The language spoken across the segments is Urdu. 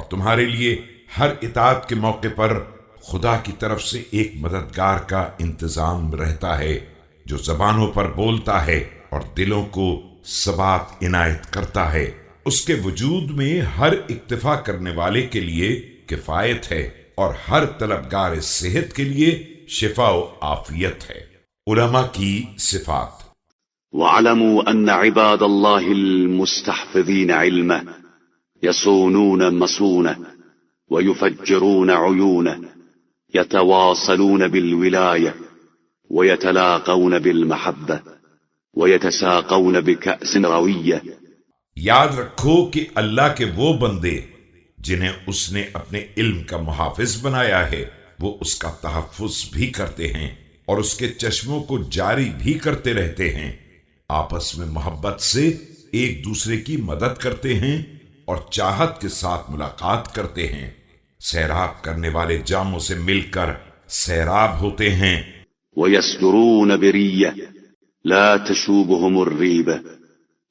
اور تمہارے لیے ہر اطاعت کے موقع پر خدا کی طرف سے ایک مددگار کا انتظام رہتا ہے جو زبانوں پر بولتا ہے اور دلوں کو ثبات عنایت کرتا ہے۔ اس کے وجود میں ہر اکتفا کرنے والے کے لیے کفایت ہے اور ہر طلبگار صحت کے لیے شفا و عافیت ہے۔ علماء کی صفات۔ وَاعْلَمُوا أَنَّ عِبَادَ اللَّهِ الْمُسْتَحْفِظِينَ عِلْمَهُ يَصُونُونَ مَصُونَهُ وَيُفَجِّرُونَ عُيُونَهُ يَتَوَاصَلُونَ بِالْوِلَايَةِ وَيَتَلَاقَوْنَ بِالْمَحَبَّةِ وَيَتَسَاقَوْنَ بِكَأْسٍ رَوِيَّةٍ۔ یاد رکھو کہ اللہ کے وہ بندے جنہیں اس نے اپنے علم کا محافظ بنایا ہے وہ اس کا تحفظ بھی کرتے ہیں اور اس کے چشموں کو جاری بھی کرتے رہتے ہیں، آپس میں محبت سے ایک دوسرے کی مدد کرتے ہیں اور چاہت کے ساتھ ملاقات کرتے ہیں، سیراب کرنے والے جاموں سے مل کر سیراب ہوتے ہیں۔ وَيَسْدُرُونَ بِرِيَّةٍ لَا تَشُوبُهُمُ الرِّيبَةِ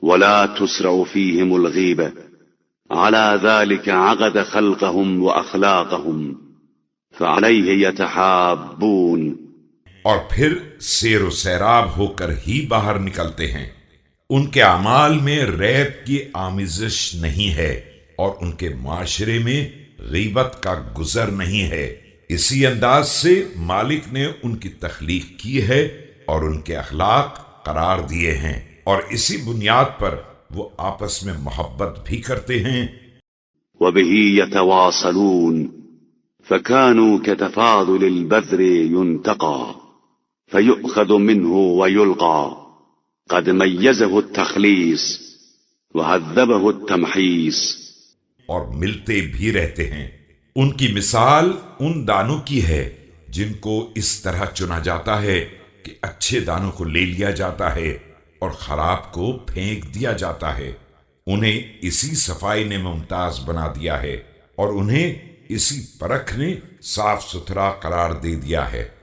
وَلَا تُسْرَعُ فِيهِمُ الْغِيبَةِ عَلَى ذَلِكَ عَقَدَ خَلْقَهُمْ وَأَخْلَاقَهُمْ فَعَلَيْهِ يَتَحَابُّونَ۔ اور پھر سیر و سیراب ہو کر ہی باہر نکلتے ہیں، ان کے اعمال میں ریب کی آمیزش نہیں ہے اور ان کے معاشرے میں غیبت کا گزر نہیں ہے۔ اسی انداز سے مالک نے ان کی تخلیق کی ہے اور ان کے اخلاق قرار دیے ہیں، اور اسی بنیاد پر وہ آپس میں محبت بھی کرتے ہیں۔ وَبِهِ يَتَوَاصَلُونَ فَكَانُوا كَتَفَاضُلِ الْبَذْرِ يُنْتَقَى فَيُؤْخَذُ مِنْهُ وَيُلْقَى قَدْ مَيَّزَهُ التَّخْلِيص وَهَذَّبَهُ التَّمْحِيص۔ اور ملتے بھی رہتے ہیں۔ ان کی مثال ان دانوں کی ہے جن کو اس طرح چنا جاتا ہے کہ اچھے دانوں کو لے لیا جاتا ہے اور خراب کو پھینک دیا جاتا ہے۔ انہیں اسی صفائی نے ممتاز بنا دیا ہے اور انہیں اسی پرکھ نے صاف ستھرا قرار دے دیا ہے۔